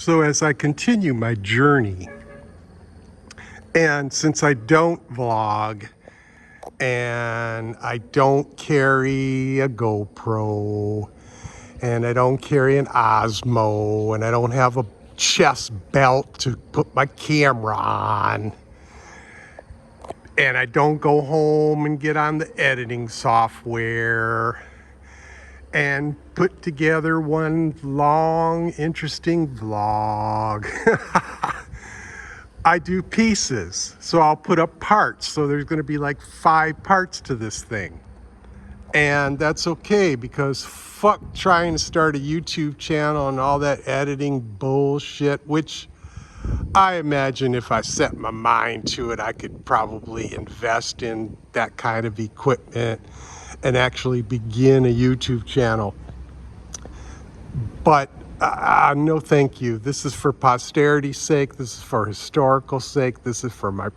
So as I continue my journey, and since I don't vlog and I don't carry a GoPro and I don't carry an Osmo and I don't have a chest belt to put my camera on, and I don't go home and get on the editing software and put together one long, interesting vlog. I do pieces, so I'll put up parts. So there's going to be like 5 parts to this thing. And that's okay, because fuck trying to start a YouTube channel and all that editing bullshit, which I imagine if I set my mind to it, I could probably invest in that kind of equipment and actually begin a YouTube channel. But no thank you. This is for posterity's sake. This is for historical sake. This is for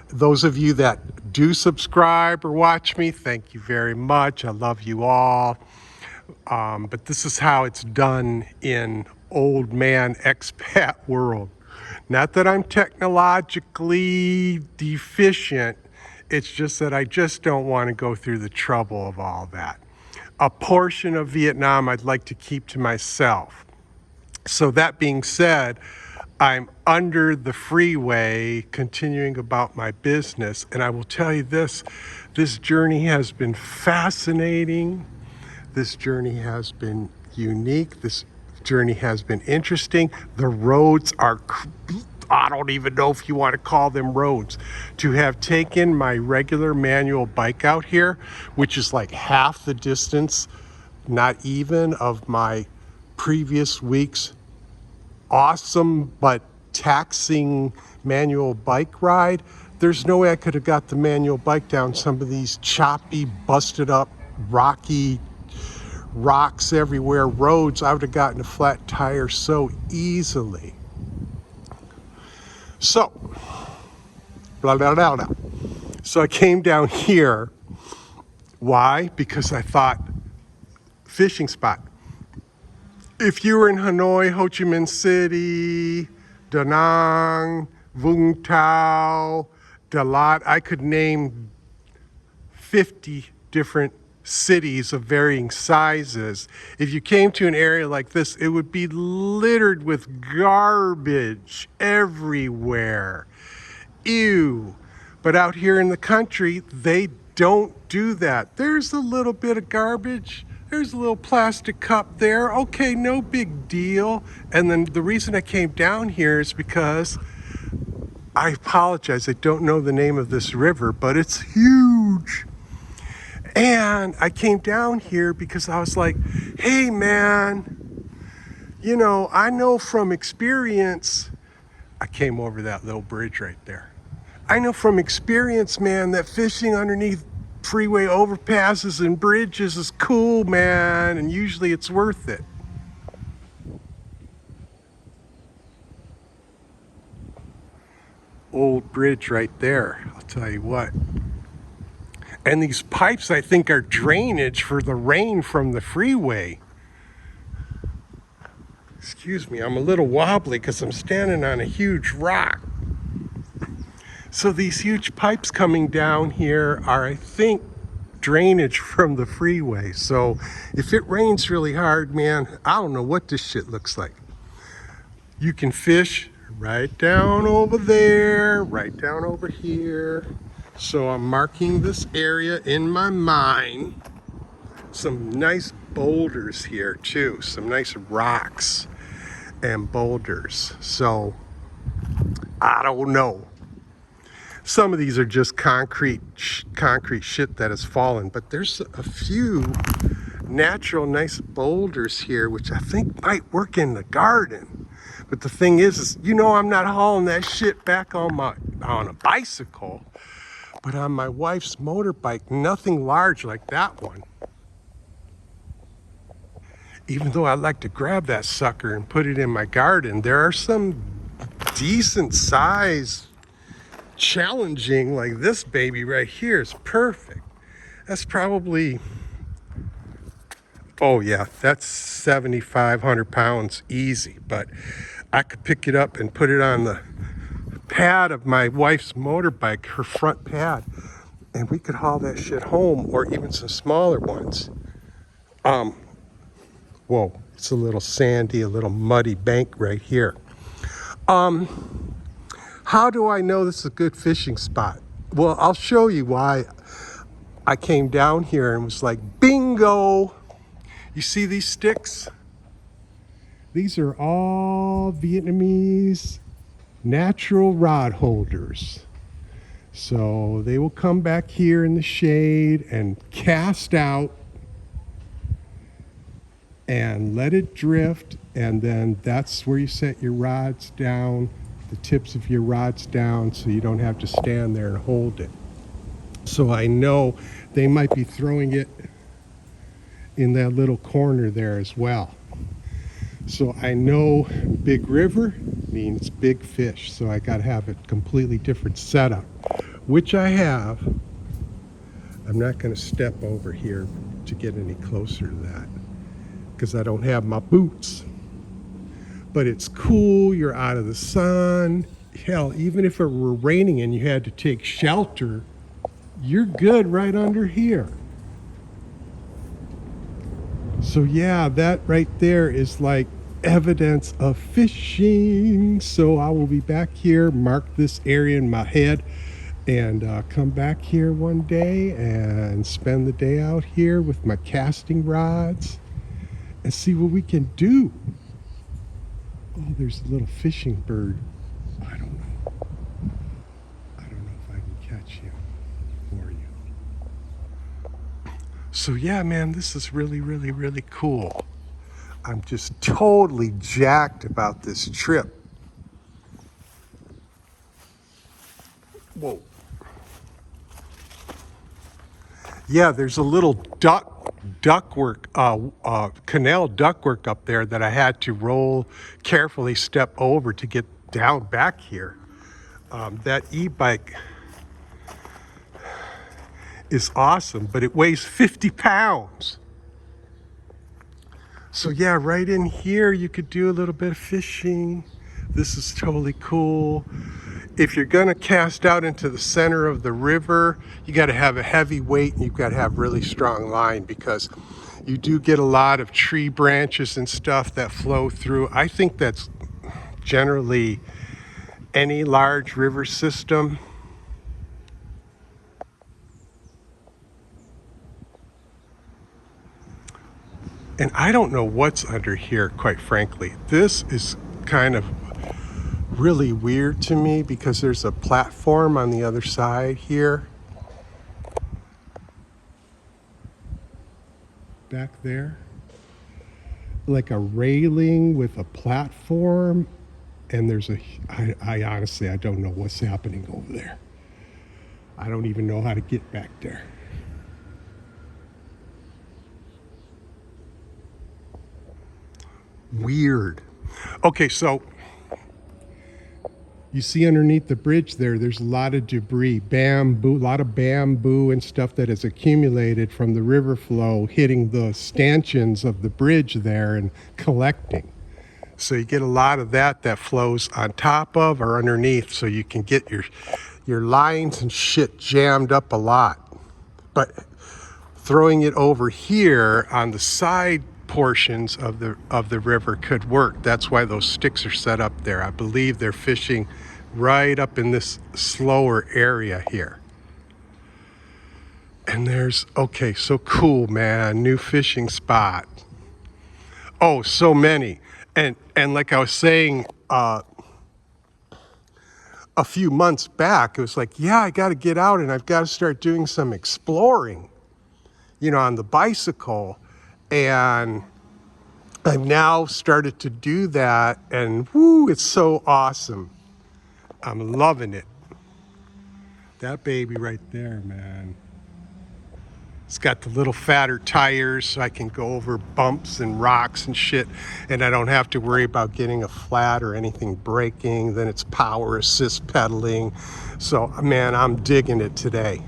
those of you that do subscribe or watch me. Thank you very much. I love you all. But this is how it's done in old man expat world. Not that I'm technologically deficient. It's just that I just don't want to go through the trouble of all that. A portion of Vietnam I'd like to keep to myself. So that being said, I'm under the freeway continuing about my business, and I will tell you this journey has been fascinating. This journey has been unique. This journey has been interesting. The roads are, I don't even know if you want to call them roads. To have taken my regular manual bike out here, which is like half the distance, not even, of my previous week's awesome but taxing manual bike ride, there's no way I could have got the manual bike down some of these choppy, busted up, rocky, rocks everywhere roads. I would have gotten a flat tire so easily. So, blah, blah, blah, blah. So I came down here. Why? Because I thought, fishing spot. If you were in Hanoi, Ho Chi Minh City, Da Nang, Vung Tau, Dalat, I could name 50 different cities of varying sizes. If you came to an area like this, it would be littered with garbage everywhere. Ew. But out here in the country, they don't do that. There's a little bit of garbage. There's a little plastic cup there. Okay, no big deal. And then the reason I came down here is because, I apologize, I don't know the name of this river, but it's huge. And I came down here because I was like, hey man, you know, I know from experience, I came over that little bridge right there. I know from experience, man, that fishing underneath freeway overpasses and bridges is cool, man, and usually it's worth it. Old bridge right there, I'll tell you what. And these pipes, I think, are drainage for the rain from the freeway. Excuse me, I'm a little wobbly because I'm standing on a huge rock. So these huge pipes coming down here are, I think, drainage from the freeway. So if it rains really hard, man, I don't know what this shit looks like. You can fish right down over there, right down over here. So I'm marking this area in my mind. Some nice boulders here too, some nice rocks and boulders. So I don't know. Some of these are just concrete shit that has fallen, but there's a few natural nice boulders here, which I think might work in the garden. But the thing is, you know, I'm not hauling that shit back on a bicycle, but on my wife's motorbike, nothing large like that one. Even though I'd like to grab that sucker and put it in my garden, there are some decent size, challenging, like this baby right here is perfect. That's probably, oh yeah, that's 7,500 pounds easy. But I could pick it up and put it on the pad of my wife's motorbike, her front pad, and we could haul that shit home, or even some smaller ones. Whoa, it's a little sandy, a little muddy bank right here. How do I know this is a good fishing spot? Well, I'll show you why I came down here and was like, bingo! You see these sticks? These are all Vietnamese natural rod holders. So they will come back here in the shade and cast out and let it drift, and then that's where you set your rods down, the tips of your rods down, so you don't have to stand there and hold it. So I know they might be throwing it in that little corner there as well. So I know big river means big fish, so I got to have a completely different setup, which I have. I'm not going to step over here to get any closer to that because I don't have my boots. But it's cool, you're out of the sun. Hell, even if it were raining and you had to take shelter, you're good right under here. So yeah, that right there is like evidence of fishing. So I will be back here, mark this area in my head, and come back here one day and spend the day out here with my casting rods and see what we can do. Oh, there's a little fishing bird. I don't know. I don't know if I can catch him for you. So yeah, man, this is really, really, really cool. I'm just totally jacked about this trip. Whoa. Yeah, there's a little ductwork, canal ductwork up there that I had to carefully step over to get down back here. That e-bike is awesome, but it weighs 50 pounds. So yeah, right in here, you could do a little bit of fishing. This is totally cool. If you're gonna cast out into the center of the river, you gotta have a heavy weight and you've gotta have really strong line because you do get a lot of tree branches and stuff that flow through. I think that's generally any large river system. And I don't know what's under here, quite frankly. This is kind of really weird to me because there's a platform on the other side here. Back there. Like a railing with a platform. And there's I honestly, I don't know what's happening over there. I don't even know how to get back there. Weird. Okay, so you see underneath the bridge there's a lot of debris, bamboo, a lot of bamboo and stuff that has accumulated from the river flow hitting the stanchions of the bridge there and collecting. So you get a lot of that flows on top of or underneath, so you can get your lines and shit jammed up a lot. But throwing it over here on the side portions of the river could work. That's why those sticks are set up there. I believe they're fishing right up in this slower area here. And okay, so cool, man. New fishing spot. Oh, so many. And like I was saying a few months back, it was like, yeah, I got to get out and I've got to start doing some exploring, on the bicycle. And I've now started to do that, and woo, it's so awesome. I'm loving it. That baby right there, man. It's got the little fatter tires so I can go over bumps and rocks and shit, and I don't have to worry about getting a flat or anything breaking. Then it's power assist pedaling. So, man, I'm digging it today.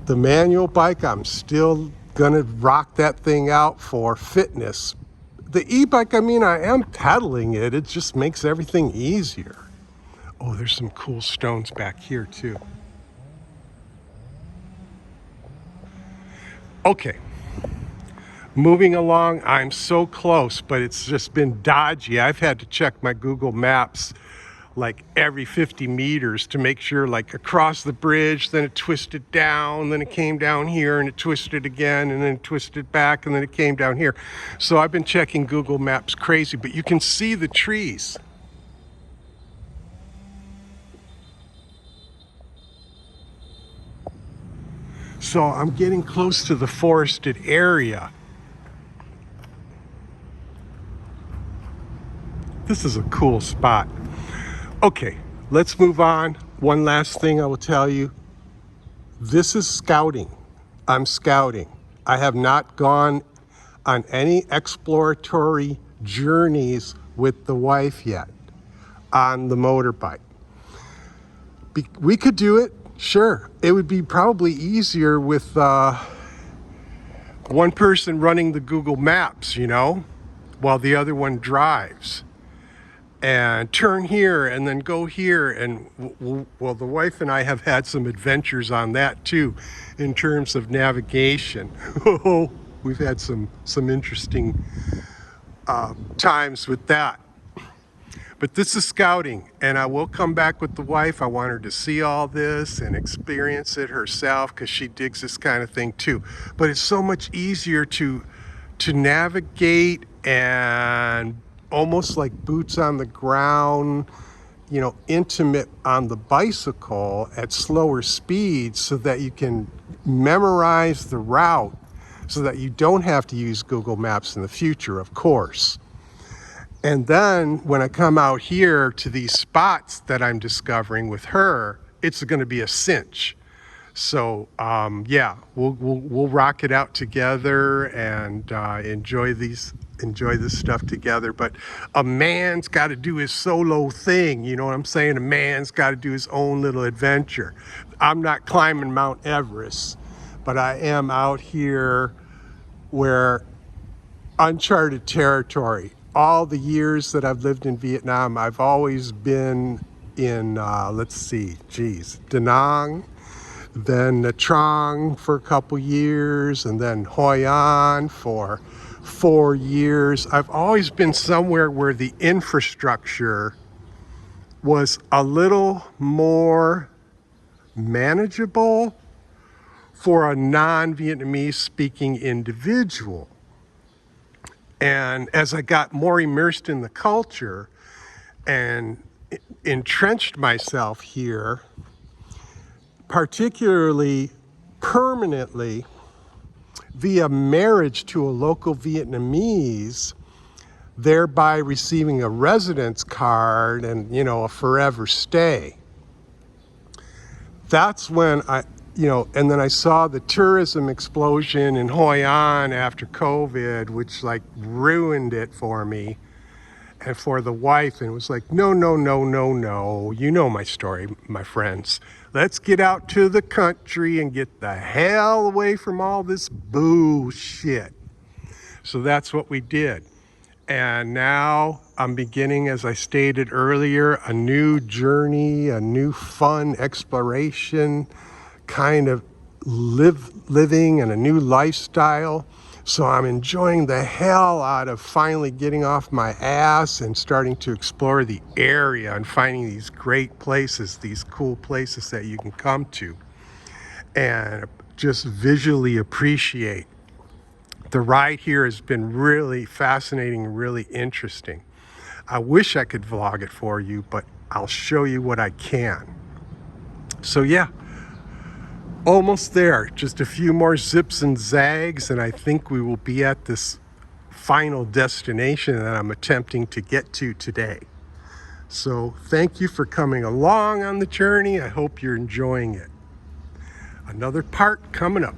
The manual bike, I'm still gonna rock that thing out for fitness. the e-bike, I mean, I am pedaling it. It just makes everything easier. Oh, there's some cool stones back here too. Okay, moving along. I'm so close, but it's just been dodgy. I've had to check my Google Maps like every 50 meters to make sure, like across the bridge, then it twisted down, then it came down here and it twisted again, and then it twisted back, and then it came down here. So I've been checking Google Maps crazy, but you can see the trees. So I'm getting close to the forested area. This is a cool spot. Okay, let's move on. One last thing I will tell you. This is scouting. I'm scouting. I have not gone on any exploratory journeys with the wife yet on the motorbike. We could do it, sure. It would be probably easier with one person running the Google Maps, you know, while the other one drives. And turn here and then go here. And well, the wife and I have had some adventures on that too, in terms of navigation. We've had some interesting times with that. But this is scouting, and I will come back with the wife. I want her to see all this and experience it herself, because she digs this kind of thing too. But it's so much easier to navigate, and almost like boots on the ground, you know, intimate on the bicycle at slower speeds, so that you can memorize the route, so that you don't have to use Google Maps in the future, of course. And then when I come out here to these spots that I'm discovering with her, it's going to be a cinch. So yeah, we'll rock it out together and enjoy this stuff together. But a man's got to do his solo thing. You know what I'm saying? A man's got to do his own little adventure. I'm not climbing Mount Everest, but I am out here where uncharted territory. All the years that I've lived in Vietnam, I've always been in, let's see, Da Nang, then Nha Trang for a couple years, and then Hoi An for 4 years. I've always been somewhere where the infrastructure was a little more manageable for a non-Vietnamese speaking individual. And as I got more immersed in the culture and entrenched myself here, particularly permanently via marriage to a local Vietnamese, thereby receiving a residence card and, you know, a forever stay. That's when and then I saw the tourism explosion in Hoi An after COVID, which like ruined it for me and for the wife. And it was like, no. You know my story, my friends. Let's get out to the country and get the hell away from all this bullshit. So that's what we did. And now I'm beginning, as I stated earlier, a new journey, a new fun exploration kind of living, and a new lifestyle. So I'm enjoying the hell out of finally getting off my ass and starting to explore the area and finding these great places, these cool places that you can come to and just visually appreciate. The ride here has been really fascinating and really interesting. I wish I could vlog it for you, but I'll show you what I can. So yeah, almost there. Just a few more zips and zags, and I think we will be at this final destination that I'm attempting to get to today. So thank you for coming along on the journey. I hope you're enjoying it. Another part coming up.